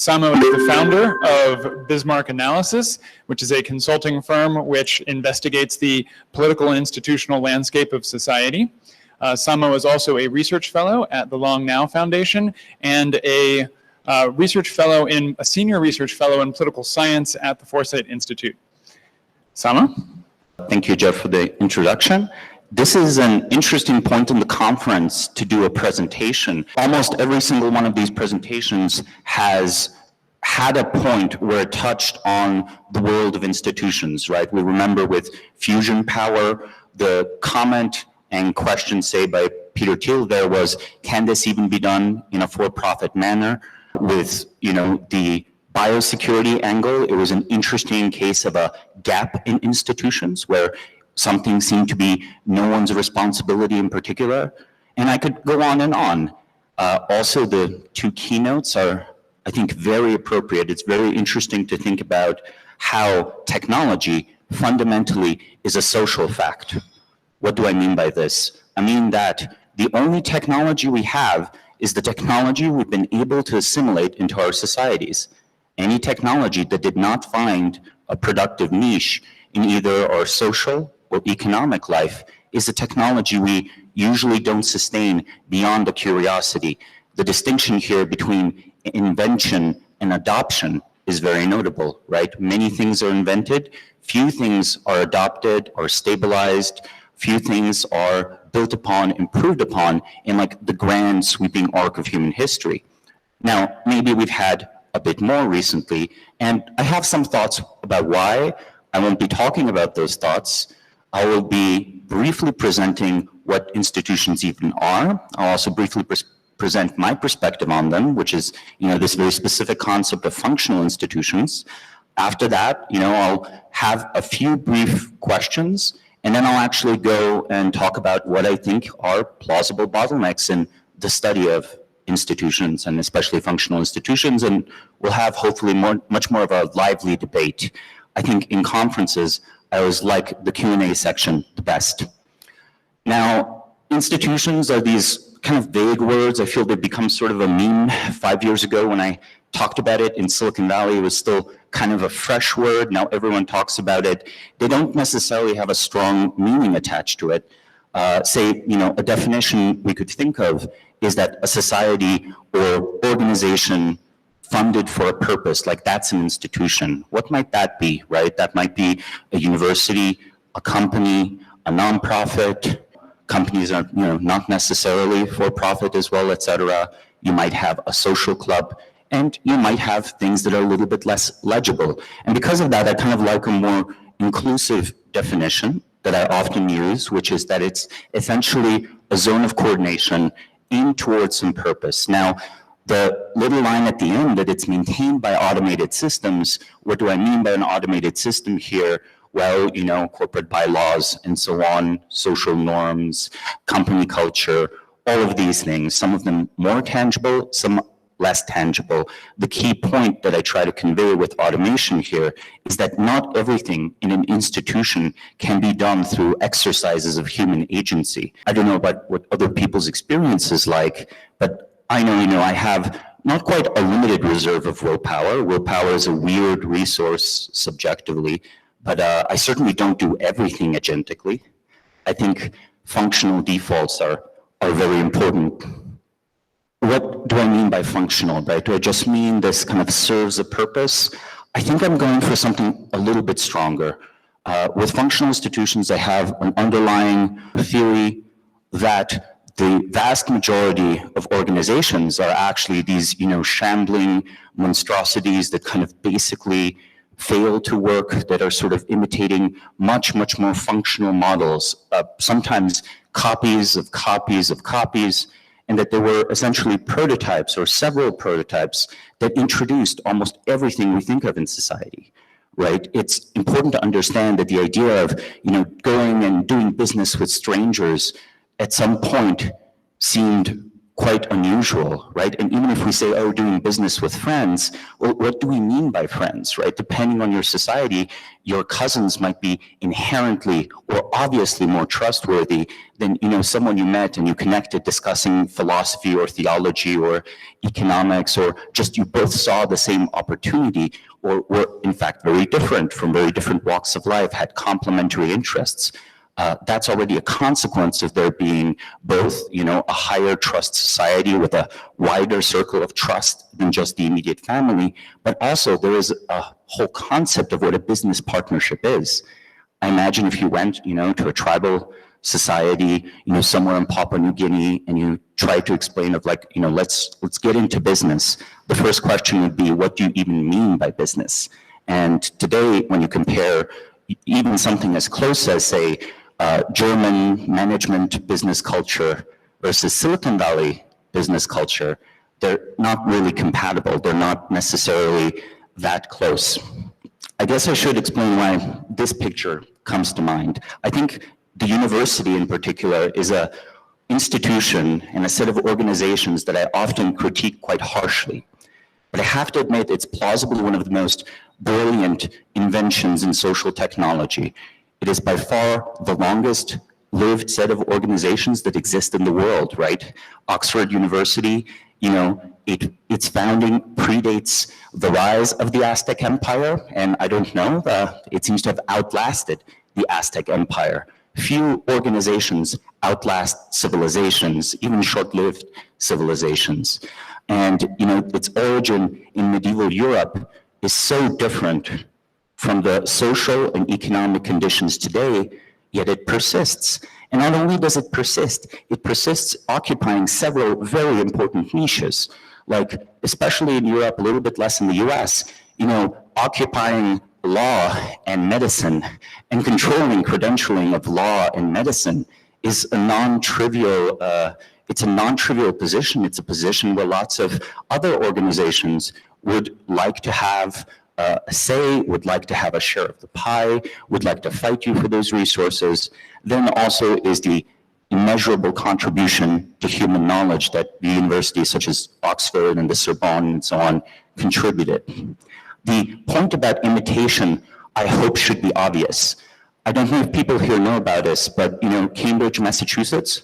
Samo is the founder of Bismark Analysis, which is a consulting firm which investigates the political and institutional landscape of society. Samo is also a research fellow at the Long Now Foundation and a senior research fellow in political science at the Foresight Institute. Samo? Thank you, Jeff, for the introduction. This is an interesting point in the conference to do a presentation. Almost every single one of these presentations has had a point where it touched on the world of institutions, right? We remember with fusion power, the comment and question, say, by Peter Thiel there was, can this even be done in a for-profit manner? With, the biosecurity angle, it was an interesting case of a gap in institutions where something seemed to be no one's responsibility in particular. And I could go on and on. Also, the two keynotes are, I think, very appropriate. It's very interesting to think about how technology fundamentally is a social fact. What do I mean by this? I mean that the only technology we have is the technology we've been able to assimilate into our societies. Any technology that did not find a productive niche in either our social or economic life is a technology we usually don't sustain beyond the curiosity. The distinction here between invention and adoption is very notable, right? Many things are invented, few things are adopted or stabilized, few things are built upon, improved upon in like the grand sweeping arc of human history. Now, maybe we've had a bit more recently, and I have some thoughts about why. I won't be talking about those thoughts. I will be briefly presenting what institutions even are. I'll also briefly present my perspective on them, which is, this very specific concept of functional institutions. After that, I'll have a few brief questions, and then I'll actually go and talk about what I think are plausible bottlenecks in the study of institutions, and especially functional institutions, and we'll have hopefully much more of a lively debate. I think in conferences, I always like the Q&A section the best. Now, institutions are these kind of vague words. I feel they've become sort of a meme. 5 years ago when I talked about it in Silicon Valley, it was still kind of a fresh word. Now everyone talks about it. They don't necessarily have a strong meaning attached to it. A definition we could think of is that a society or organization funded for a purpose, like that's an institution. What might that be, right? That might be a university, a company, a nonprofit. Companies are, not necessarily for profit as well, etc. You might have a social club, and you might have things that are a little bit less legible. And because of that, I kind of like a more inclusive definition that I often use, which is that it's essentially a zone of coordination aimed towards some purpose. Now, the little line at the end that it's maintained by automated systems, what do I mean by an automated system here? Well, corporate bylaws and so on, social norms, company culture, all of these things, some of them more tangible, some less tangible. The key point that I try to convey with automation here is that not everything in an institution can be done through exercises of human agency. I don't know about what other people's experience is like, but I know, I have not quite a limited reserve of willpower. Willpower is a weird resource subjectively, but I certainly don't do everything agentically. I think functional defaults are very important. What do I mean by functional, right? Do I just mean this kind of serves a purpose? I think I'm going for something a little bit stronger. With functional institutions, I have an underlying theory that the vast majority of organizations are actually these, shambling monstrosities that kind of basically fail to work, that are sort of imitating much more functional models, sometimes copies of copies of copies, and that there were essentially prototypes or several prototypes that introduced almost everything we think of in society, right? It's important to understand that the idea of, going and doing business with strangers at some point seemed quite unusual, right? And even if we say, oh, doing business with friends, well, what do we mean by friends, right? Depending on your society, your cousins might be inherently or obviously more trustworthy than, someone you met and you connected discussing philosophy or theology or economics, or just you both saw the same opportunity, or were in fact very different from very different walks of life, had complementary interests. That's already a consequence of there being both, a higher trust society with a wider circle of trust than just the immediate family, but also there is a whole concept of what a business partnership is. I imagine if you went, to a tribal society, somewhere in Papua New Guinea, and you try to explain of like, let's get into business. The first question would be, what do you even mean by business? And today, when you compare even something as close as, say, German management business culture versus Silicon Valley business culture, they're not really compatible. They're not necessarily that close. I guess I should explain why this picture comes to mind. I think the university in particular is an institution and a set of organizations that I often critique quite harshly. But I have to admit, it's plausibly one of the most brilliant inventions in social technology. It is by far the longest lived set of organizations that exist in the world, right? Oxford University, its founding predates the rise of the Aztec Empire, and I don't know, it seems to have outlasted the Aztec Empire. Few organizations outlast civilizations, even short-lived civilizations. And, its origin in medieval Europe is so different from the social and economic conditions today, yet it persists. And not only does it persists occupying several very important niches, like especially in Europe, a little bit less in the US, occupying law and medicine and controlling credentialing of law and medicine is a non-trivial, it's a non-trivial position. It's a position where lots of other organizations would like to have a say, would like to have a share of the pie, would like to fight you for those resources. Then also is the immeasurable contribution to human knowledge that the universities such as Oxford and the Sorbonne and so on contributed. The point about imitation, I hope, should be obvious. I don't know if people here know about this, but Cambridge, Massachusetts,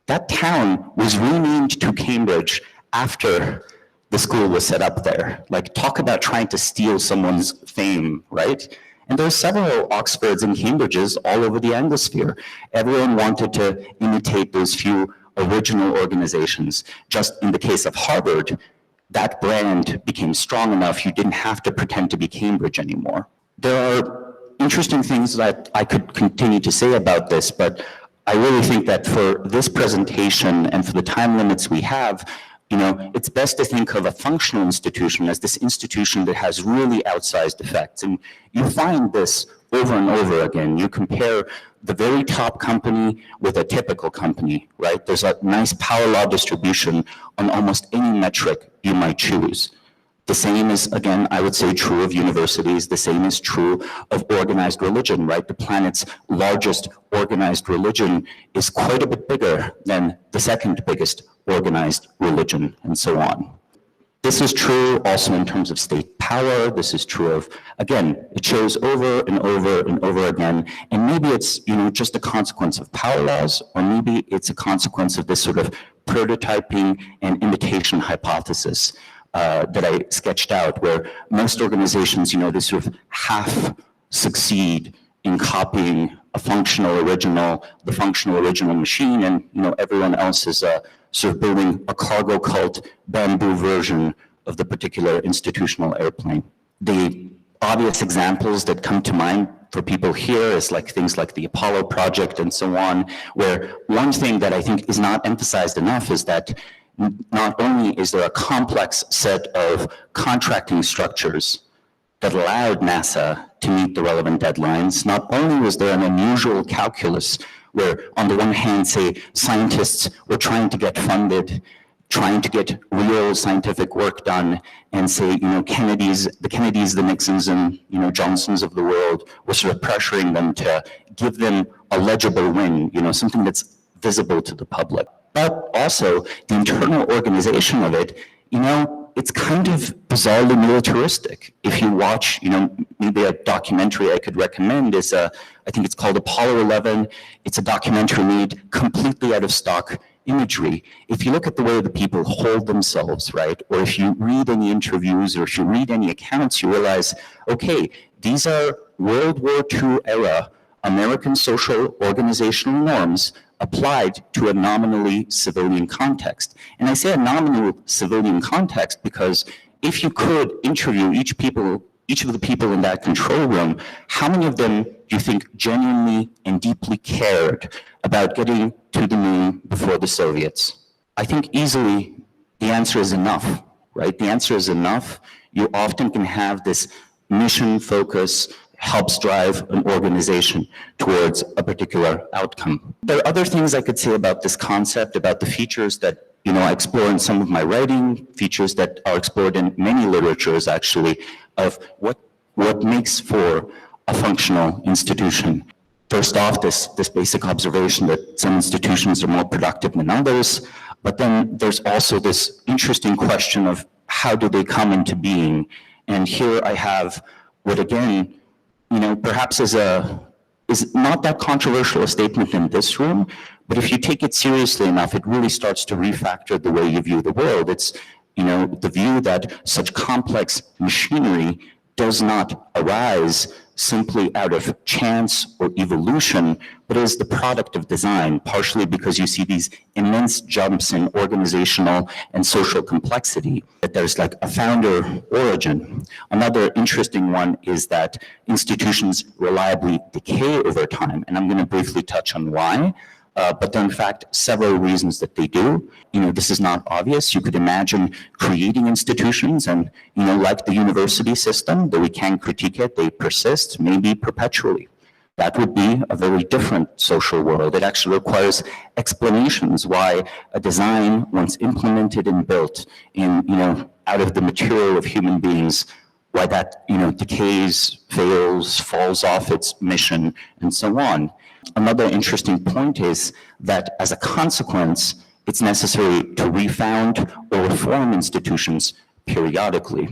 that town was renamed to Cambridge after the school was set up there. Like, talk about trying to steal someone's fame, right? And there are several Oxfords and Cambridges all over the Anglosphere. Everyone wanted to imitate those few original organizations. Just in the case of Harvard, that brand became strong enough you didn't have to pretend to be Cambridge anymore. There are interesting things that I could continue to say about this, but I really think that for this presentation and for the time limits we have, it's best to think of a functional institution as this institution that has really outsized effects. And you find this over and over again. You compare the very top company with a typical company, right? There's a nice power law distribution on almost any metric you might choose. The same is, again, I would say true of universities. The same is true of organized religion, right? The planet's largest organized religion is quite a bit bigger than the second biggest organized religion, and so on. This is true also in terms of state power. This is true of, again, it shows over and over and over again, and maybe it's, just a consequence of power laws, or maybe it's a consequence of this sort of prototyping and imitation hypothesis that I sketched out, where most organizations, they sort of half succeed in copying the functional original machine, and everyone else is sort of building a cargo cult bamboo version of the particular institutional airplane. The obvious examples that come to mind for people here is like things like the Apollo project and so on, where one thing that I think is not emphasized enough is that not only is there a complex set of contracting structures that allowed NASA to meet the relevant deadlines, not only was there an unusual calculus where on the one hand, say, scientists were trying to get funded, trying to get real scientific work done, and say, the Kennedys, the Nixons, and Johnsons of the world were sort of pressuring them to give them a legible win, something that's visible to the public. but also the internal organization of it, it's kind of bizarrely militaristic. If you watch, maybe a documentary I could recommend is, I think it's called Apollo 11. It's a documentary made completely out of stock imagery. If you look at the way the people hold themselves, right, or if you read any interviews or if you read any accounts, you realize, okay, these are World War II era American social organizational norms applied to a nominally civilian context. And I say a nominal civilian context because if you could interview each of the people in that control room, how many of them do you think genuinely and deeply cared about getting to the moon before the Soviets? I think easily the answer is enough, right? The answer is enough. You often can have this mission focus helps drive an organization towards a particular outcome. There are other things I could say about this concept, about the features that I explore in some of my writing, features that are explored in many literatures actually, of what makes for a functional institution. First off, this basic observation that some institutions are more productive than others, but then there's also this interesting question of how do they come into being? And here I have what again, perhaps is not that controversial a statement in this room, but if you take it seriously enough, it really starts to refactor the way you view the world. It's, the view that such complex machinery does not arise simply out of chance or evolution, but is the product of design, partially because you see these immense jumps in organizational and social complexity, that there's like a founder origin. Another interesting one is that institutions reliably decay over time, and I'm going to briefly touch on why. But there are in fact several reasons that they do. This is not obvious. You could imagine creating institutions and, like the university system, though we can critique it, they persist, maybe perpetually. That would be a very different social world. It actually requires explanations why a design, once implemented and built in, out of the material of human beings, why that, decays, fails, falls off its mission, and so on. Another interesting point is that as a consequence, it's necessary to refound or reform institutions periodically.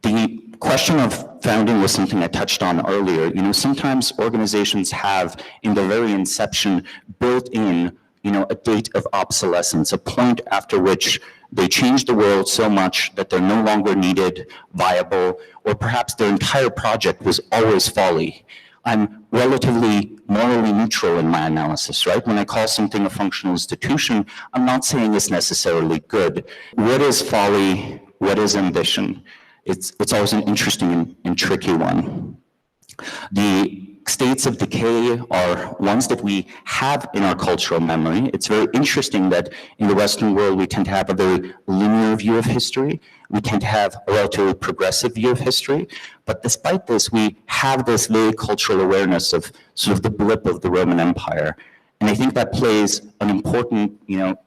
The question of founding was something I touched on earlier. Sometimes organizations have, in their very inception, built in, a date of obsolescence, a point after which they change the world so much that they're no longer needed, viable, or perhaps their entire project was always folly. I'm relatively morally neutral in my analysis, right? When I call something a functional institution, I'm not saying it's necessarily good. What is folly? What is ambition? It's always an interesting and tricky one. The states of decay are ones that we have in our cultural memory. It's very interesting that in the Western world, we tend to have a very linear view of history. We tend to have a relatively progressive view of history. But despite this, we have this very cultural awareness of sort of the blip of the Roman Empire. And I think that plays an important,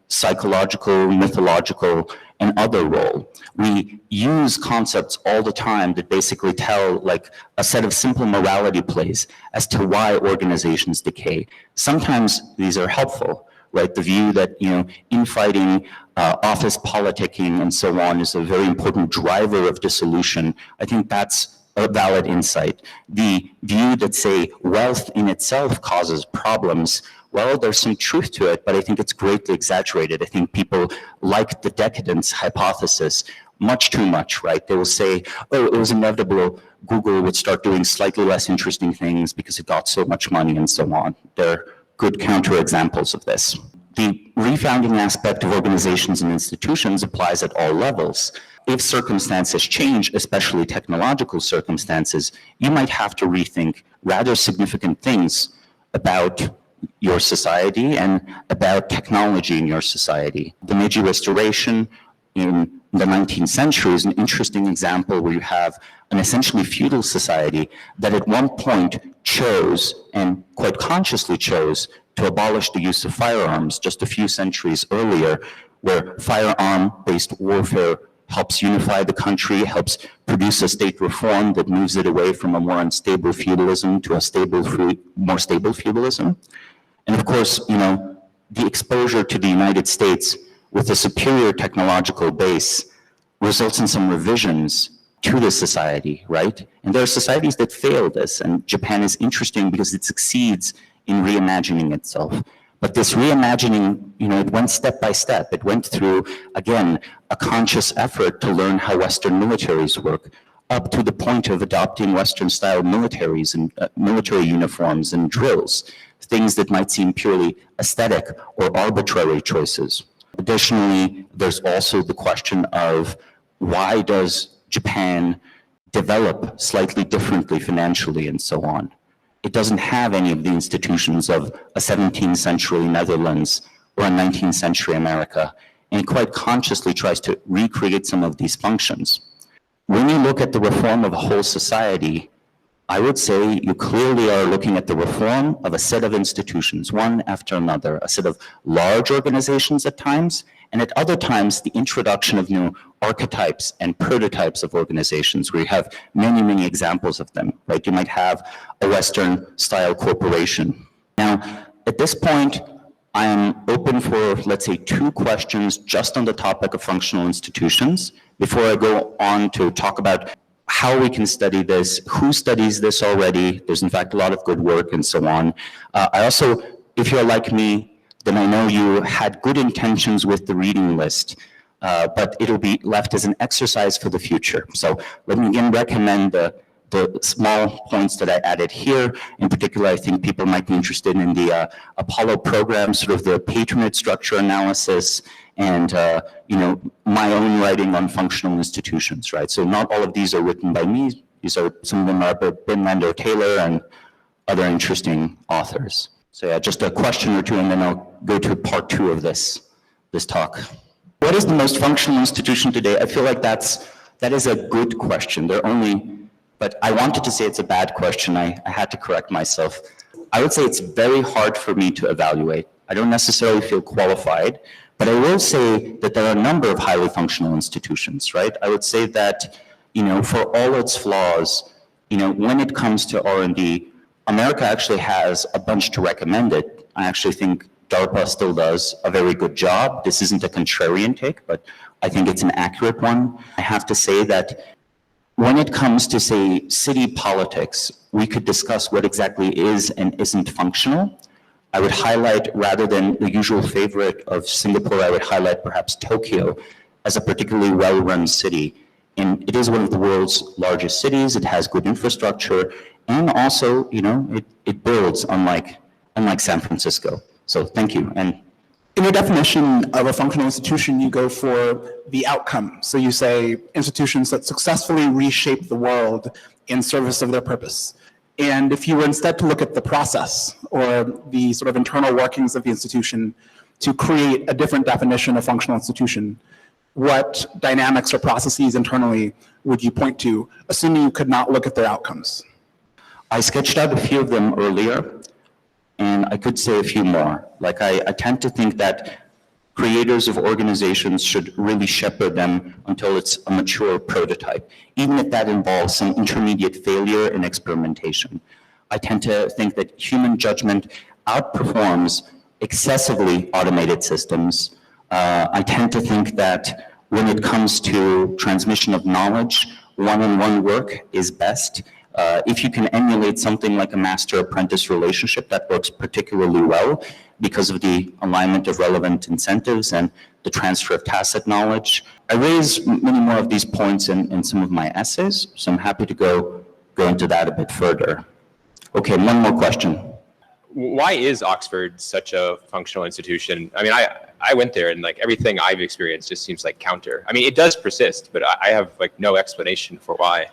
psychological, mythological, and other role. We use concepts all the time that basically tell like a set of simple morality plays as to why organizations decay. Sometimes these are helpful, right? The view that, infighting, office politicking, and so on is a very important driver of dissolution. I think that's a valid insight. The view that, say, wealth in itself causes problems, well, there's some truth to it, but I think it's greatly exaggerated. I think people like the decadence hypothesis much too much, right? They will say, oh, it was inevitable Google would start doing slightly less interesting things because it got so much money and so on. There are good counterexamples of this. The refounding aspect of organizations and institutions applies at all levels. If circumstances change, especially technological circumstances, you might have to rethink rather significant things about your society and about technology in your society. The Meiji Restoration in the 19th century is an interesting example where you have an essentially feudal society that at one point chose, and quite consciously chose, to abolish the use of firearms just a few centuries earlier, where firearm-based warfare helps unify the country, helps produce a state reform that moves it away from a more unstable feudalism to a more stable feudalism. And of course, the exposure to the United States with a superior technological base results in some revisions to the society, right? And there are societies that fail this, and Japan is interesting because it succeeds in reimagining itself. But this reimagining, it went step by step. It went through, again, a conscious effort to learn how Western militaries work, up to the point of adopting Western-style militaries and military uniforms and drills, things that might seem purely aesthetic or arbitrary choices. Additionally, there's also the question of why does Japan develop slightly differently financially and so on? It doesn't have any of the institutions of a 17th century Netherlands or a 19th century America, and it quite consciously tries to recreate some of these functions. When you look at the reform of a whole society, I would say you clearly are looking at the reform of a set of institutions, one after another, a set of large organizations at times, and at other times, the introduction of new archetypes and prototypes of organizations, where you have many, many examples of them, right? You might have a Western-style corporation. Now, at this point, I am open for, let's say, 2 questions just on the topic of functional institutions before I go on to talk about how we can study this, who studies this already. There's, in fact, a lot of good work and so on. I also, if you're like me, then I know you had good intentions with the reading list, but it'll be left as an exercise for the future. So let me again recommend the small points that I added here. In particular, I think people might be interested in the Apollo program, sort of the patronage structure analysis, and my own writing on functional institutions, right? So not all of these are written by me. Some of them are by Ben Landau-Taylor and other interesting authors. So yeah, just a question or two, and then I'll go to part 2 of this talk. What is the most functional institution today? I feel like that is a good question. But I wanted to say it's a bad question. I had to correct myself. I would say it's very hard for me to evaluate. I don't necessarily feel qualified, but I will say that there are a number of highly functional institutions, right? I would say that, for all its flaws, when it comes to R&D, America actually has a bunch to recommend it. I actually think DARPA still does a very good job. This isn't a contrarian take, but I think it's an accurate one. I have to say that when it comes to, say, city politics, we could discuss what exactly is and isn't functional. I would highlight, rather than the usual favorite of Singapore, I would highlight perhaps Tokyo as a particularly well-run city. And it is one of the world's largest cities. It has good infrastructure. And also, it builds unlike San Francisco. So thank you. And in your definition of a functional institution, you go for the outcome. So you say institutions that successfully reshape the world in service of their purpose. And if you were instead to look at the process or the sort of internal workings of the institution to create a different definition of functional institution, what dynamics or processes internally would you point to, assuming you could not look at their outcomes? I sketched out a few of them earlier, and I could say a few more. Like I tend to think that creators of organizations should really shepherd them until it's a mature prototype, even if that involves some intermediate failure and experimentation. I tend to think that human judgment outperforms excessively automated systems. I tend to think that when it comes to transmission of knowledge, one-on-one work is best. If you can emulate something like a master-apprentice relationship, that works particularly well because of the alignment of relevant incentives and the transfer of tacit knowledge. I raise many more of these points in some of my essays, so I'm happy to go into that a bit further. Okay, one more question. Why is Oxford such a functional institution? I mean, I went there and everything I've experienced just seems like counter. I mean, it does persist, but I have no explanation for why.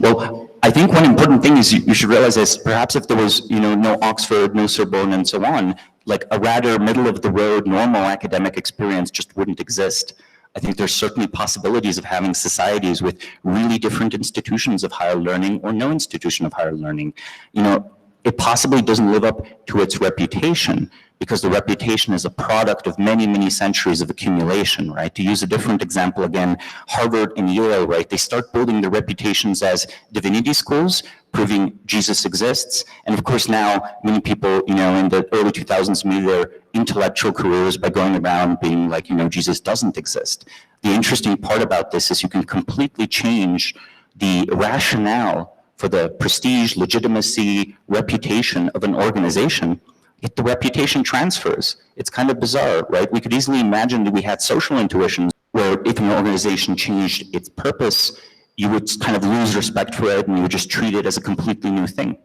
Well, I think one important thing is you should realize is perhaps if there was, no Oxford, no Sorbonne, and so on, a rather middle-of-the-road normal academic experience just wouldn't exist. I think there's certainly possibilities of having societies with really different institutions of higher learning or no institution of higher learning. It possibly doesn't live up to its reputation because the reputation is a product of many, many centuries of accumulation, right? To use a different example again, Harvard and Yale, right? They start building their reputations as divinity schools, proving Jesus exists. And of course now, many people, in the early 2000s made their intellectual careers by going around being like, Jesus doesn't exist. The interesting part about this is you can completely change the rationale for the prestige, legitimacy, reputation of an organization, yet the reputation transfers. It's kind of bizarre, right? We could easily imagine that we had social intuitions where if an organization changed its purpose, you would kind of lose respect for it and you would just treat it as a completely new thing.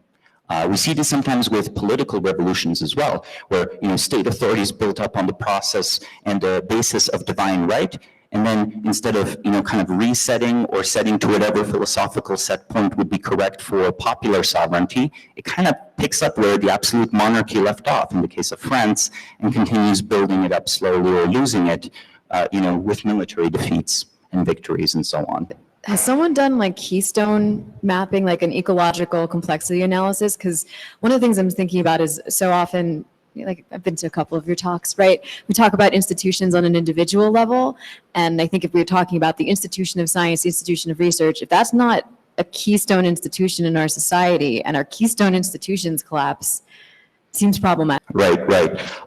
We see this sometimes with political revolutions as well, where state authorities built up on the process and the basis of divine right, and then instead of kind of resetting or setting to whatever philosophical set point would be correct for popular sovereignty, it kind of picks up where the absolute monarchy left off in the case of France and continues building it up slowly or losing it, with military defeats and victories and so on. Has someone done like keystone mapping, like an ecological complexity analysis? Because one of the things I'm thinking about is so often, like I've been to a couple of your talks, right? We talk about institutions on an individual level. And I think if we're talking about the institution of science, the institution of research, if that's not a keystone institution in our society and our keystone institutions collapse, seems problematic. Right.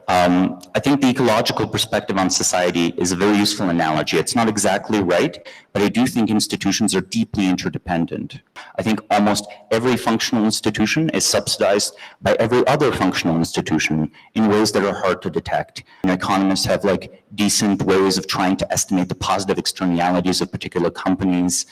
I think the ecological perspective on society is a very useful analogy. It's not exactly right, but I do think institutions are deeply interdependent. I think almost every functional institution is subsidized by every other functional institution in ways that are hard to detect. Economists have decent ways of trying to estimate the positive externalities of particular companies.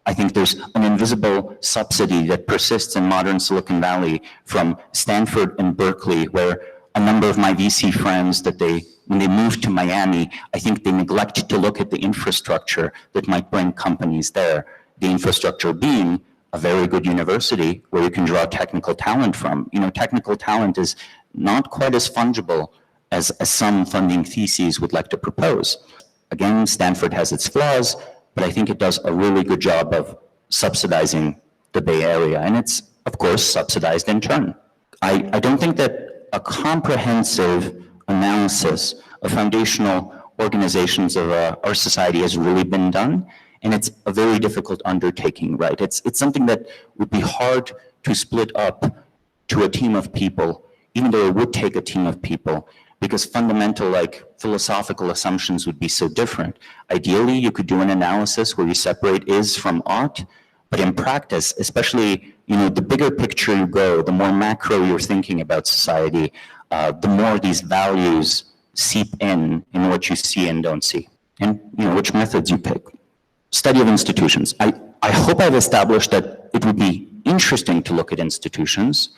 I think there's an invisible subsidy that persists in modern Silicon Valley from Stanford and Berkeley, where a number of my VC friends when they move to Miami, I think they neglect to look at the infrastructure that might bring companies there. The infrastructure being a very good university where you can draw technical talent from. Technical talent is not quite as fungible as some funding theses would like to propose. Again, Stanford has its flaws, but I think it does a really good job of subsidizing the Bay Area, and it's, of course, subsidized in turn. I don't think that a comprehensive analysis of foundational organizations of our society has really been done, and it's a very difficult undertaking, right? It's something that would be hard to split up to a team of people, even though it would take a team of people, because fundamental philosophical assumptions would be so different. Ideally, you could do an analysis where you separate is from ought, but in practice, especially the bigger picture you go, the more macro you're thinking about society, the more these values seep in what you see and don't see, and which methods you pick. Study of institutions. I hope I've established that it would be interesting to look at institutions.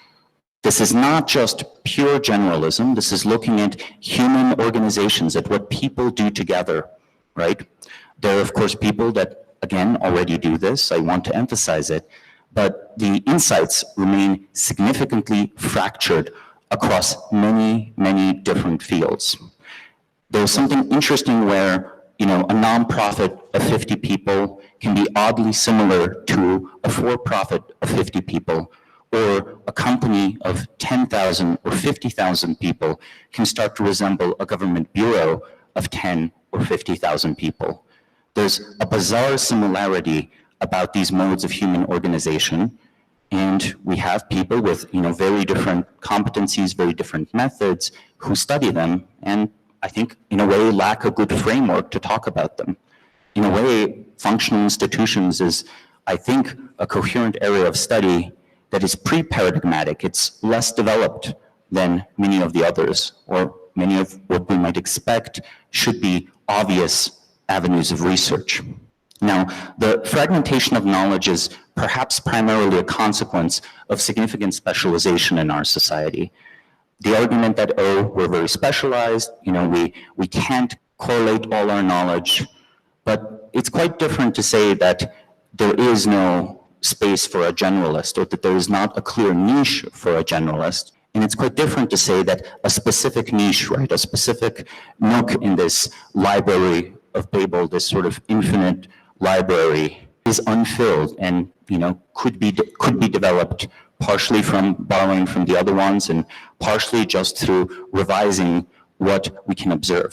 This is not just pure generalism. This is looking at human organizations, at what people do together, right? There are, of course, people that, again, already do this. I want to emphasize it. But the insights remain significantly fractured across many, many different fields. There's something interesting where, a nonprofit of 50 people can be oddly similar to a for-profit of 50 people, or a company of 10,000 or 50,000 people can start to resemble a government bureau of 10 or 50,000 people. There's a bizarre similarity about these modes of human organization, and we have people with very different competencies, very different methods who study them, and I think in a way lack a good framework to talk about them. In a way, functional institutions is, I think, a coherent area of study that is pre-paradigmatic. It's less developed than many of the others, or many of what we might expect should be obvious avenues of research. Now, the fragmentation of knowledge is perhaps primarily a consequence of significant specialization in our society. The argument that, we're very specialized, we can't correlate all our knowledge, but it's quite different to say that there is no space for a generalist, or that there is not a clear niche for a generalist. And it's quite different to say that a specific niche, right, a specific nook in this library of Babel, this sort of infinite library, is unfilled and, could be developed partially from borrowing from the other ones and partially just through revising what we can observe.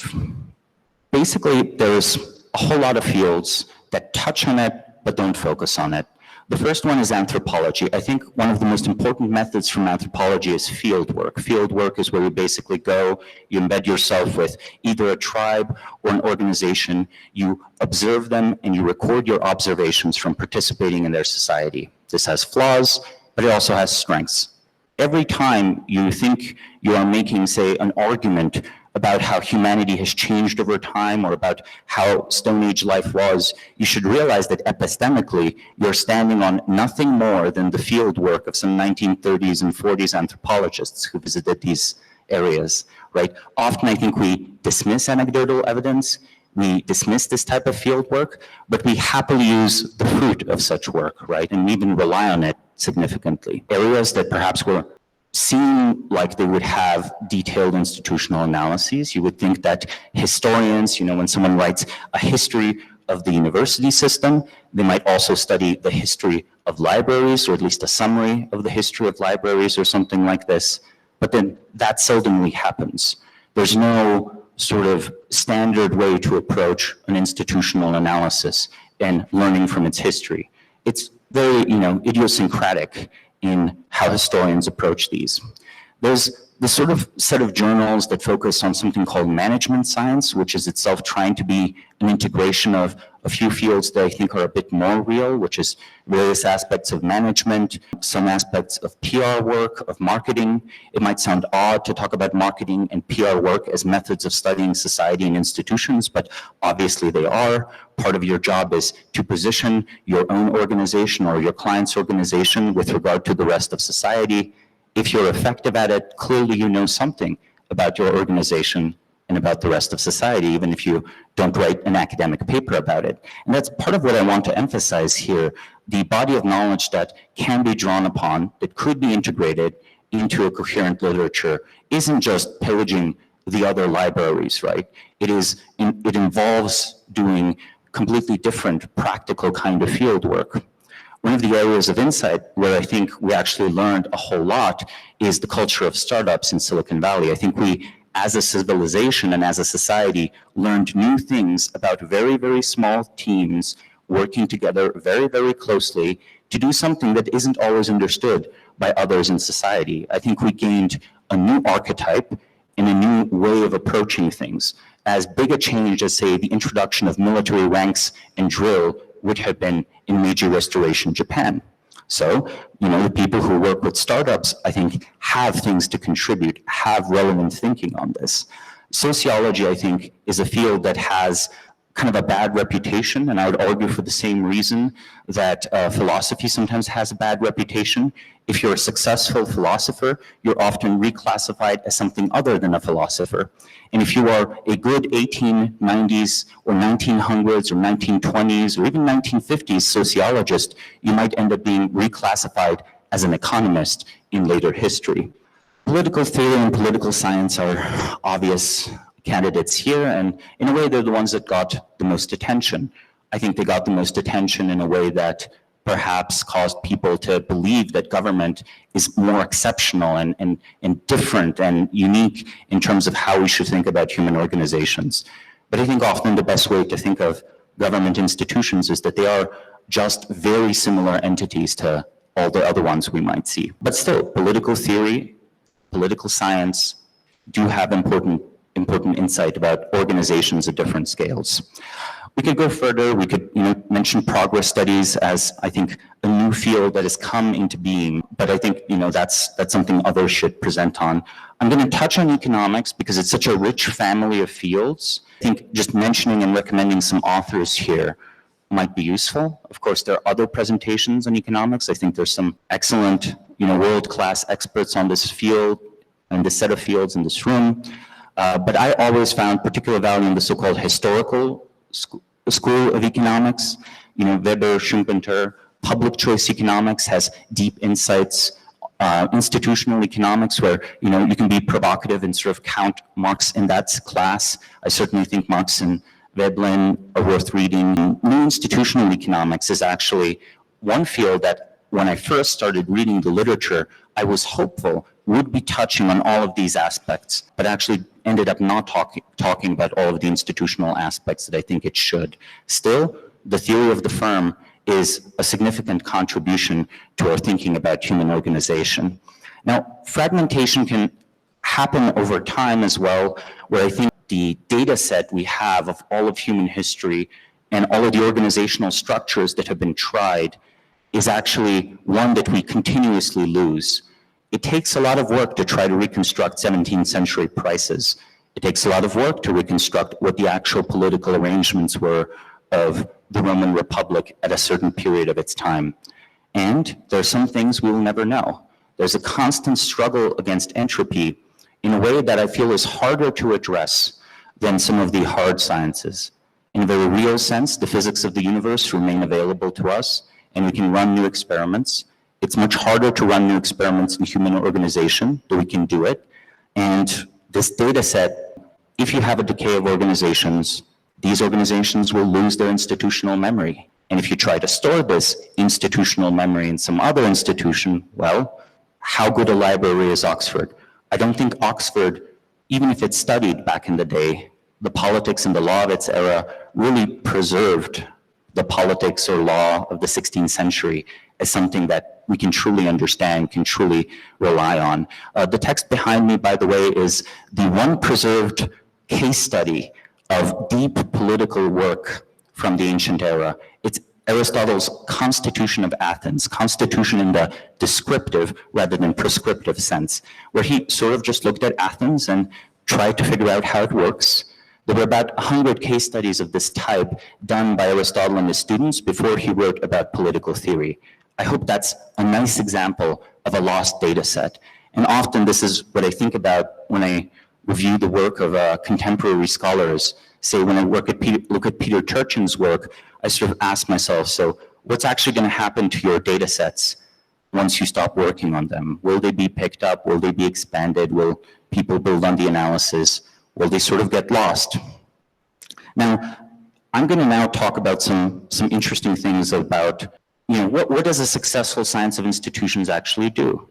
Basically, there's a whole lot of fields that touch on it but don't focus on it. The first one is anthropology. I think one of the most important methods from anthropology is field work. Field work is where you basically go, you embed yourself with either a tribe or an organization, you observe them and you record your observations from participating in their society. This has flaws, but it also has strengths. Every time you think you are making, say, an argument about how humanity has changed over time or about how Stone Age life was, you should realize that epistemically, you're standing on nothing more than the field work of some 1930s and 40s anthropologists who visited these areas, right? Often I think we dismiss anecdotal evidence, we dismiss this type of field work, but we happily use the fruit of such work, right? And we even rely on it significantly. Areas that perhaps were seem like they would have detailed institutional analyses. You would think that historians, when someone writes a history of the university system, they might also study the history of libraries, or at least a summary of the history of libraries or something like this. But then that seldomly happens. There's no sort of standard way to approach an institutional analysis and learning from its history. It's very, idiosyncratic in how historians approach these. There's the sort of set of journals that focus on something called management science, which is itself trying to be an integration of a few fields that I think are a bit more real, which is various aspects of management, some aspects of PR work, of marketing. It might sound odd to talk about marketing and PR work as methods of studying society and institutions, but obviously they are. Part of your job is to position your own organization or your client's organization with regard to the rest of society. If you're effective at it, clearly you know something about your organization and about the rest of society, even if you don't write an academic paper about it. And that's part of what I want to emphasize here. The body of knowledge that can be drawn upon, that could be integrated into a coherent literature, isn't just pillaging the other libraries, right? It involves doing completely different practical kind of field work. One of the areas of insight where I think we actually learned a whole lot is the culture of startups in Silicon Valley. I think we, as a civilization and as a society, learned new things about very, very small teams working together very, very closely to do something that isn't always understood by others in society. I think we gained a new archetype and a new way of approaching things. As big a change as, say, the introduction of military ranks and drill would have been in Meiji Restoration Japan. So, the people who work with startups, I think, have things to contribute, have relevant thinking on this. Sociology, I think, is a field that has kind of a bad reputation, and I would argue for the same reason that philosophy sometimes has a bad reputation. If you're a successful philosopher, you're often reclassified as something other than a philosopher. And if you are a good 1890s or 1900s or 1920s or even 1950s sociologist, you might end up being reclassified as an economist in later history. Political theory and political science are obvious candidates here, and in a way they're the ones that got the most attention. I think they got the most attention in a way that perhaps caused people to believe that government is more exceptional and different and unique in terms of how we should think about human organizations. But I think often the best way to think of government institutions is that they are just very similar entities to all the other ones we might see. But still, political theory, political science do have important insight about organizations at different scales. We could go further. We could, mention progress studies as, I think, a new field that has come into being. But I think, that's something others should present on. I'm going to touch on economics because it's such a rich family of fields. I think just mentioning and recommending some authors here might be useful. Of course, there are other presentations on economics. I think there's some excellent, world-class experts on this field and this set of fields in this room. But I always found particular value in the so-called historical school of economics. Weber, Schumpeter, public choice economics has deep insights. Institutional economics, where you can be provocative and sort of count Marx in that class. I certainly think Marx and Veblen are worth reading. New institutional economics is actually one field that when I first started reading the literature, I was hopeful would be touching on all of these aspects, but actually ended up not talking about all of the institutional aspects that I think it should. Still, the theory of the firm is a significant contribution to our thinking about human organization. Now, fragmentation can happen over time as well, where I think the data set we have of all of human history and all of the organizational structures that have been tried is actually one that we continuously lose. It takes a lot of work to try to reconstruct 17th century prices. It takes a lot of work to reconstruct what the actual political arrangements were of the Roman Republic at a certain period of its time. And there are some things we will never know. There's a constant struggle against entropy in a way that I feel is harder to address than some of the hard sciences. In a very real sense, the physics of the universe remain available to us, and we can run new experiments. It's much harder to run new experiments in human organization, but we can do it. And this data set, if you have a decay of organizations, these organizations will lose their institutional memory. And if you try to store this institutional memory in some other institution, well, how good a library is Oxford? I don't think Oxford, even if it studied back in the day, the politics and the law of its era really preserved the politics or law of the 16th century as something that we can truly understand, can truly rely on. The text behind me, by the way, is the one preserved case study of deep political work from the ancient era. It's Aristotle's Constitution of Athens, constitution in the descriptive rather than prescriptive sense, where he sort of just looked at Athens and tried to figure out how it works. There were about 100 case studies of this type done by Aristotle and his students before he wrote about political theory. I hope that's a nice example of a lost data set. And often this is what I think about when I review the work of contemporary scholars. Say when I look at Peter Turchin's work, I sort of ask myself, so what's actually going to happen to your data sets once you stop working on them? Will they be picked up? Will they be expanded? Will people build on the analysis? Will they sort of get lost? Now, I'm going to now talk about some interesting things about, what does a successful science of institutions actually do?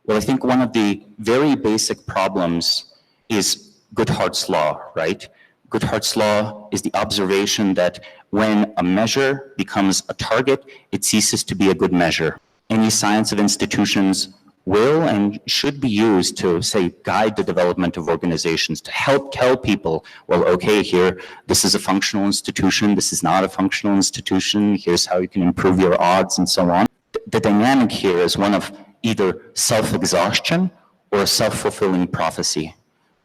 Well, I think one of the very basic problems is Goodhart's law, right? Goodhart's law is the observation that when a measure becomes a target, it ceases to be a good measure. Any science of institutions will and should be used to, say, guide the development of organizations, to help tell people, well, okay, here, this is a functional institution, this is not a functional institution, here's how you can improve your odds, and so on. The dynamic here is one of either self-exhaustion or a self-fulfilling prophecy.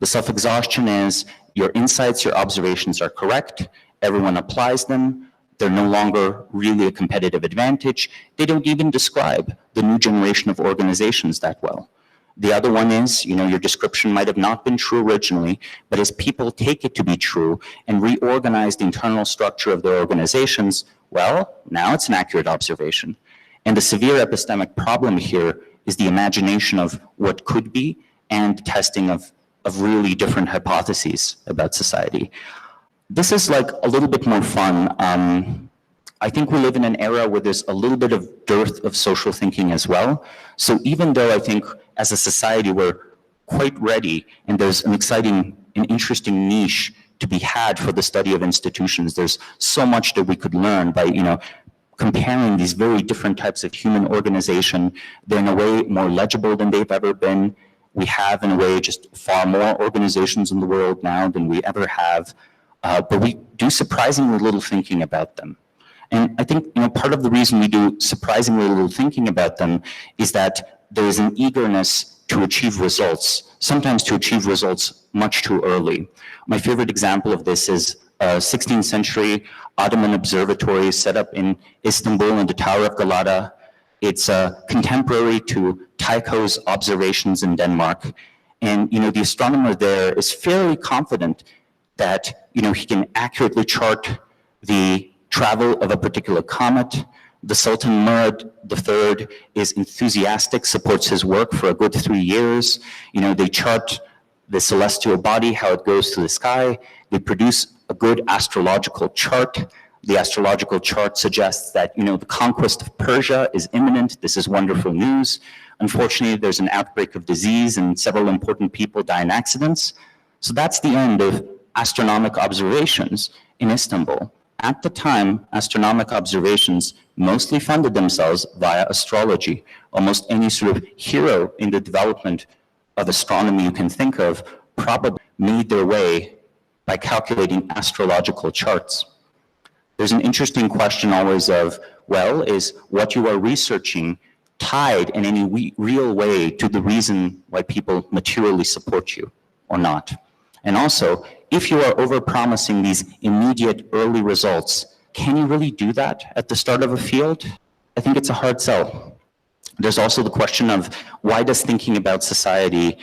The self-exhaustion is your insights, your observations are correct, everyone applies them, they're no longer really a competitive advantage. They don't even describe the new generation of organizations that well. The other one is, your description might have not been true originally, but as people take it to be true and reorganize the internal structure of their organizations, well, now it's an accurate observation. And the severe epistemic problem here is the imagination of what could be and testing of really different hypotheses about society. This is like a little bit more fun. I think we live in an era where there's a little bit of dearth of social thinking as well. So even though I think as a society we're quite ready and there's an exciting and interesting niche to be had for the study of institutions, there's so much that we could learn by, comparing these very different types of human organization. They're in a way more legible than they've ever been. We have in a way just far more organizations in the world now than we ever have. But we do surprisingly little thinking about them. And I think part of the reason we do surprisingly little thinking about them is that there is an eagerness to achieve results, sometimes to achieve results much too early. My favorite example of this is a 16th century Ottoman observatory set up in Istanbul in the Tower of Galata. It's contemporary to Tycho's observations in Denmark. And the astronomer there is fairly confident that he can accurately chart the travel of a particular comet. The Sultan Murad III is enthusiastic, supports his work for a good 3 years. They chart the celestial body, how it goes to the sky. They produce a good astrological chart. The astrological chart suggests that, the conquest of Persia is imminent. This is wonderful news. Unfortunately, there's an outbreak of disease and several important people die in accidents. So that's the end of astronomical observations in Istanbul. At the time, astronomical observations mostly funded themselves via astrology. Almost any sort of hero in the development of astronomy you can think of probably made their way by calculating astrological charts. There's an interesting question always of, well, is what you are researching tied in any real way to the reason why people materially support you or not? And also, if you are overpromising these immediate early results, can you really do that at the start of a field? I think it's a hard sell. There's also the question of, why does thinking about society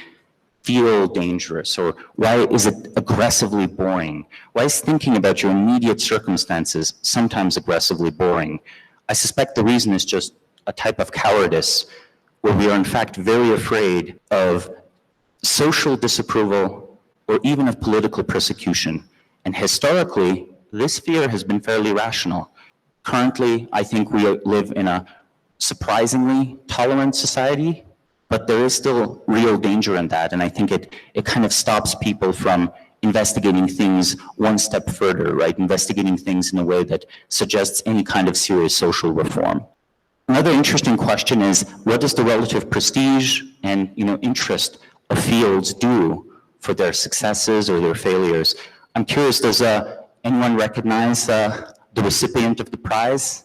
feel dangerous, or why is it aggressively boring? Why is thinking about your immediate circumstances sometimes aggressively boring? I suspect the reason is just a type of cowardice, where we are in fact very afraid of social disapproval or even of political persecution. And historically, this fear has been fairly rational. Currently, I think we live in a surprisingly tolerant society, but there is still real danger in that. And I think it kind of stops people from investigating things one step further, right? Investigating things in a way that suggests any kind of serious social reform. Another interesting question is, what does the relative prestige and interest of fields do for their successes or their failures? I'm curious, does anyone recognize the recipient of the prize?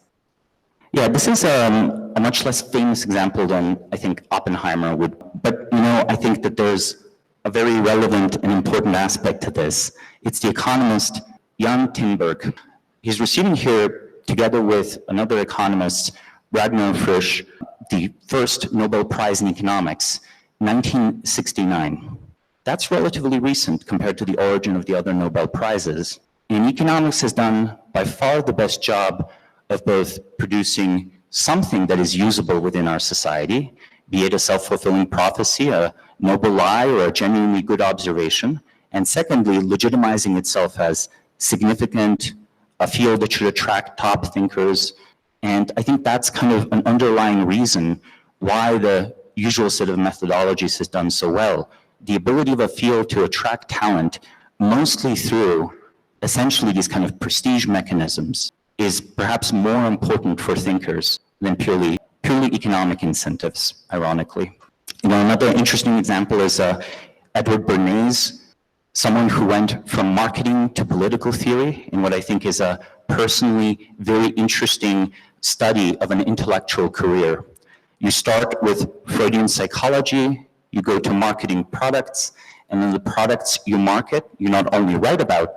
Yeah, this is a much less famous example than I think Oppenheimer would, but I think that there's a very relevant and important aspect to this. It's the economist Jan Tinberg. He's receiving here, together with another economist, Ragnar Frisch, the first Nobel Prize in Economics, 1969. That's relatively recent compared to the origin of the other Nobel Prizes. And economics has done by far the best job of both producing something that is usable within our society, be it a self-fulfilling prophecy, a noble lie, or a genuinely good observation, and secondly, legitimizing itself as significant, a field that should attract top thinkers. And I think that's kind of an underlying reason why the usual set of methodologies has done so well. The ability of a field to attract talent, mostly through essentially these kind of prestige mechanisms, is perhaps more important for thinkers than purely economic incentives, ironically. Another interesting example is Edward Bernays, someone who went from marketing to political theory in what I think is a personally very interesting study of an intellectual career. You start with Freudian psychology, you go to marketing products, and then the products you market, you not only write about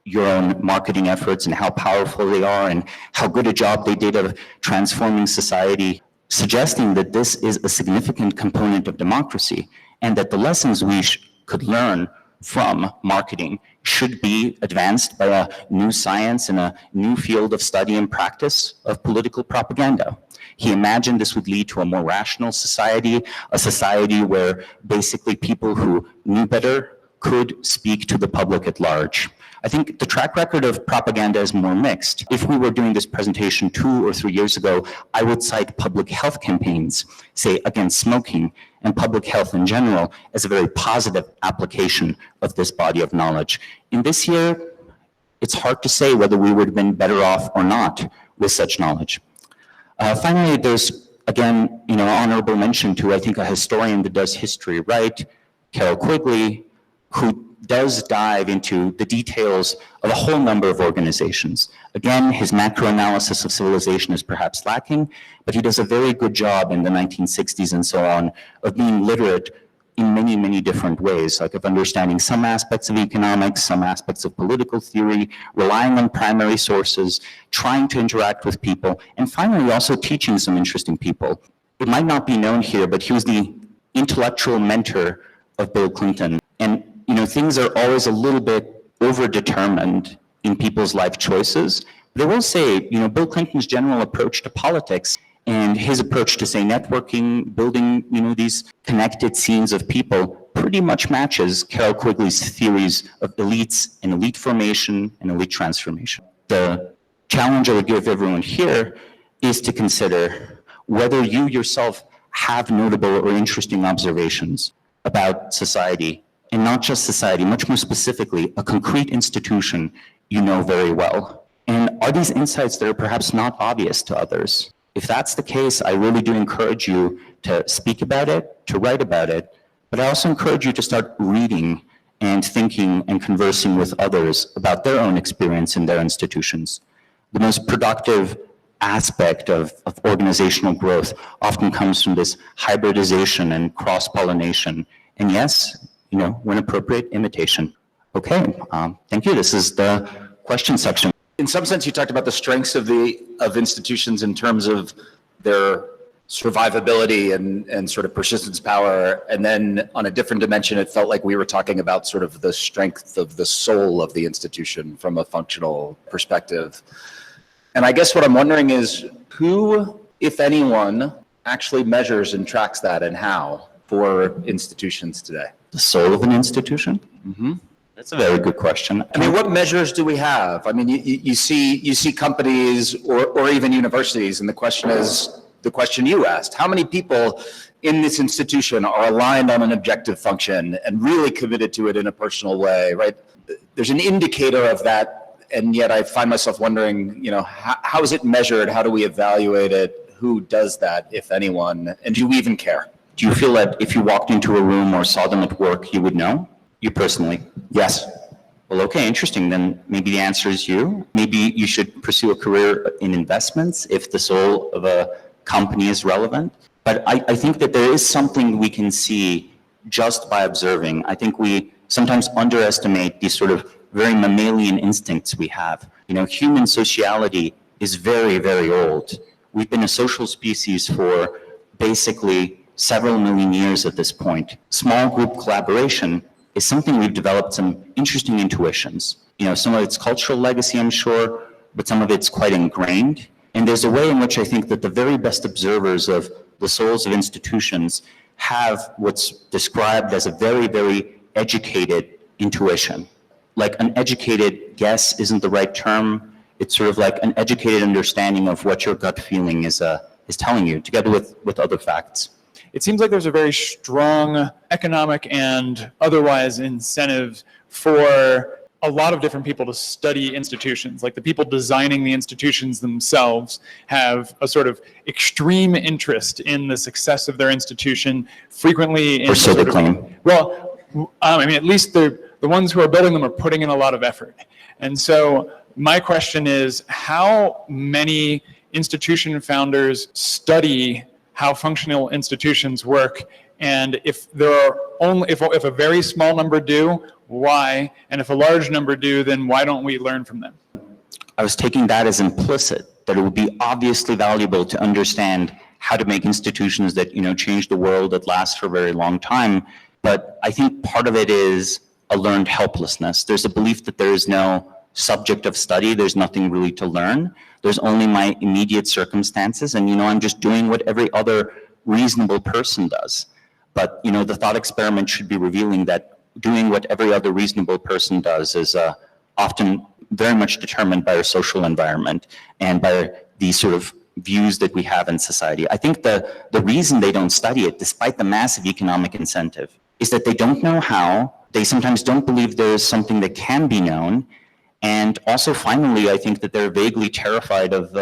your own marketing efforts and how powerful they are and how good a job they did of transforming society, suggesting that this is a significant component of democracy and that the lessons we could learn from marketing should be advanced by a new science and a new field of study and practice of political propaganda. He imagined this would lead to a more rational society, a society where basically people who knew better could speak to the public at large. I think the track record of propaganda is more mixed. If we were doing this presentation 2 or 3 years ago, I would cite public health campaigns, say against smoking, and public health in general as a very positive application of this body of knowledge. In this year, it's hard to say whether we would have been better off or not with such knowledge. Finally, there's, again, honorable mention to, I think, a historian that does history right, Carol Quigley, who does dive into the details of a whole number of organizations. Again, his macro analysis of civilization is perhaps lacking, but he does a very good job in the 1960s and so on of being literate in many, many different ways, like of understanding some aspects of economics, some aspects of political theory, relying on primary sources, trying to interact with people, and finally also teaching some interesting people. It might not be known here, but he was the intellectual mentor of Bill Clinton. And things are always a little bit overdetermined in people's life choices. But I will say, Bill Clinton's general approach to politics and his approach to, say, networking, building, these connected scenes of people pretty much matches Carol Quigley's theories of elites and elite formation and elite transformation. The challenge I would give everyone here is to consider whether you yourself have notable or interesting observations about society, and not just society, much more specifically, a concrete institution you know very well. And are these insights that are perhaps not obvious to others? If that's the case, I really do encourage you to speak about it, to write about it, but I also encourage you to start reading and thinking and conversing with others about their own experience in their institutions. The most productive aspect of organizational growth often comes from this hybridization and cross-pollination. And yes, when appropriate, imitation. Okay, thank you. This is the question section. In some sense, you talked about the strengths of institutions in terms of their survivability and sort of persistence power. And then on a different dimension, it felt like we were talking about sort of the strength of the soul of the institution from a functional perspective. And I guess what I'm wondering is who, if anyone, actually measures and tracks that, and how for institutions today? The soul of an institution? Mm-hmm. That's a very good question. I mean, what measures do we have? I mean, you see companies or even universities, and the question is the question you asked: how many people in this institution are aligned on an objective function and really committed to it in a personal way, right? There's an indicator of that, and yet I find myself wondering, how is it measured? How do we evaluate it? Who does that, if anyone? And do we even care? Do you feel that if you walked into a room or saw them at work, you would know? You personally? Yes. Well, okay, interesting. Then maybe the answer is you. Maybe you should pursue a career in investments if the soul of a company is relevant. But I think that there is something we can see just by observing. I think we sometimes underestimate these sort of very mammalian instincts we have. Human sociality is very, very old. We've been a social species for basically several million years at this point. Small group collaboration is something we've developed some interesting intuitions. Some of it's cultural legacy, I'm sure, but some of it's quite ingrained. And there's a way in which I think that the very best observers of the souls of institutions have what's described as a very, very educated intuition. Like an educated guess isn't the right term. It's sort of like an educated understanding of what your gut feeling is telling you, together with other facts. It seems like there's a very strong economic and otherwise incentive for a lot of different people to study institutions. Like the people designing the institutions themselves have a sort of extreme interest in the success of their institution, frequently in Or so they claim. Well, at least the ones who are building them are putting in a lot of effort. And so my question is, how many institution founders study how functional institutions work, and if there are if a very small number do, why? And if a large number do, then why don't we learn from them? I was taking that as implicit, that it would be obviously valuable to understand how to make institutions that, change the world, that last for a very long time. But I think part of it is a learned helplessness. There's a belief that there is no subject of study. There's nothing really to learn. There's only my immediate circumstances. And, I'm just doing what every other reasonable person does. But, the thought experiment should be revealing that doing what every other reasonable person does is often very much determined by our social environment and by the sort of views that we have in society. I think the reason they don't study it, despite the massive economic incentive, is that they don't know how. They sometimes don't believe there is something that can be known. And also, finally, I think that they're vaguely terrified of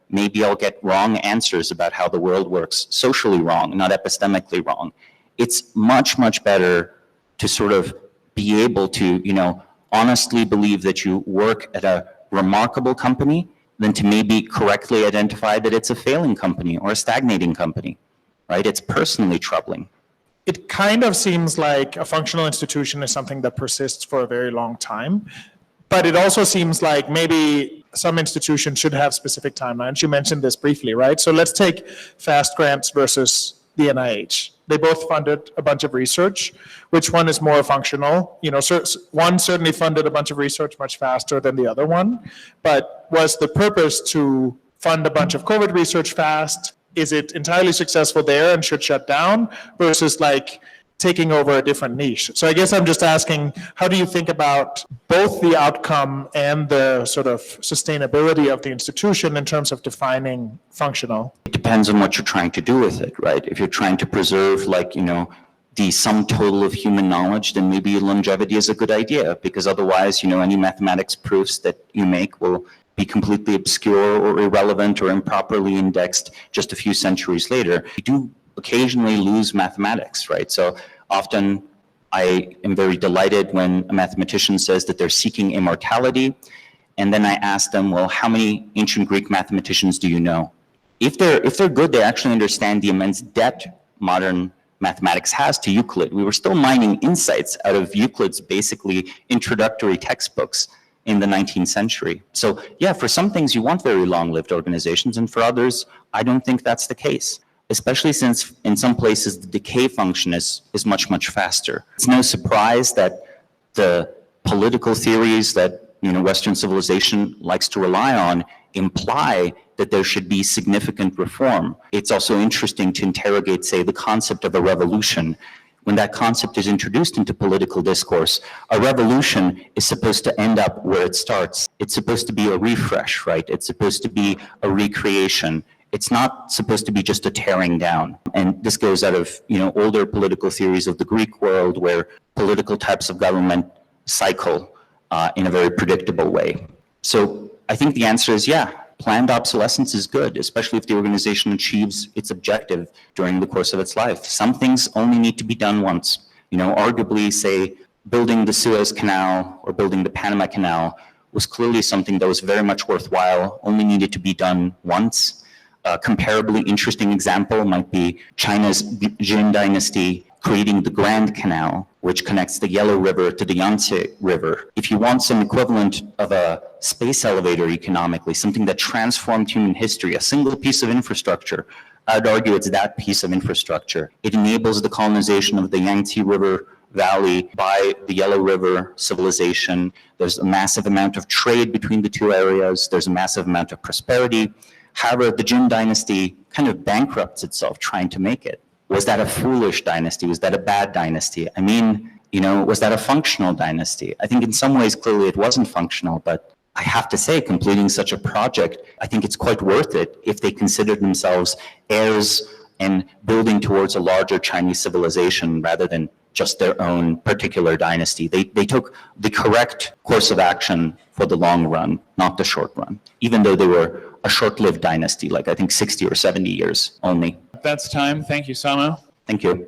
maybe I'll get wrong answers about how the world works, socially wrong, not epistemically wrong. It's much, much better to sort of be able to, honestly believe that you work at a remarkable company than to maybe correctly identify that it's a failing company or a stagnating company, right? It's personally troubling. It kind of seems like a functional institution is something that persists for a very long time. But it also seems like maybe some institutions should have specific timelines. You mentioned this briefly, right? So let's take FAST grants versus the NIH. They both funded a bunch of research. Which one is more functional? One certainly funded a bunch of research much faster than the other one. But was the purpose to fund a bunch of COVID research fast? Is it entirely successful there and should shut down? Versus taking over a different niche. So I guess I'm just asking, how do you think about both the outcome and the sort of sustainability of the institution in terms of defining functional? It depends on what you're trying to do with it, right? If you're trying to preserve, like, the sum total of human knowledge, then maybe longevity is a good idea, because otherwise, any mathematics proofs that you make will be completely obscure or irrelevant or improperly indexed just a few centuries later. You do occasionally lose mathematics, right? So often I am very delighted when a mathematician says that they're seeking immortality, and then I ask them, well, how many ancient Greek mathematicians do you know? If they're good, they actually understand the immense debt modern mathematics has to Euclid. We were still mining insights out of Euclid's basically introductory textbooks in the 19th century. So yeah, for some things you want very long-lived organizations, and for others, I don't think that's the case, especially since in some places the decay function is much, much faster. It's no surprise that the political theories that Western civilization likes to rely on imply that there should be significant reform. It's also interesting to interrogate, say, the concept of a revolution. When that concept is introduced into political discourse, a revolution is supposed to end up where it starts. It's supposed to be a refresh, right? It's supposed to be a recreation. It's not supposed to be just a tearing down. And this goes out of, older political theories of the Greek world, where political types of government cycle in a very predictable way. So I think the answer is yeah, planned obsolescence is good, especially if the organization achieves its objective during the course of its life. Some things only need to be done once. Arguably, say, building the Suez Canal or building the Panama Canal was clearly something that was very much worthwhile, only needed to be done once. A comparably interesting example might be China's Jin Dynasty creating the Grand Canal, which connects the Yellow River to the Yangtze River. If you want some equivalent of a space elevator economically, something that transformed human history, a single piece of infrastructure, I'd argue it's that piece of infrastructure. It enables the colonization of the Yangtze River Valley by the Yellow River civilization. There's a massive amount of trade between the two areas. There's a massive amount of prosperity. However, the Jin Dynasty kind of bankrupts itself trying to make it. Was that a foolish dynasty? Was that a bad dynasty? I mean, was that a functional dynasty? I think in some ways, clearly it wasn't functional, but I have to say, completing such a project, I think it's quite worth it if they consider themselves heirs and building towards a larger Chinese civilization rather than just their own particular dynasty. They took the correct course of action for the long run, not the short run, even though they were a short-lived dynasty, like I think 60 or 70 years only. That's time. Thank you, Samo. Thank you.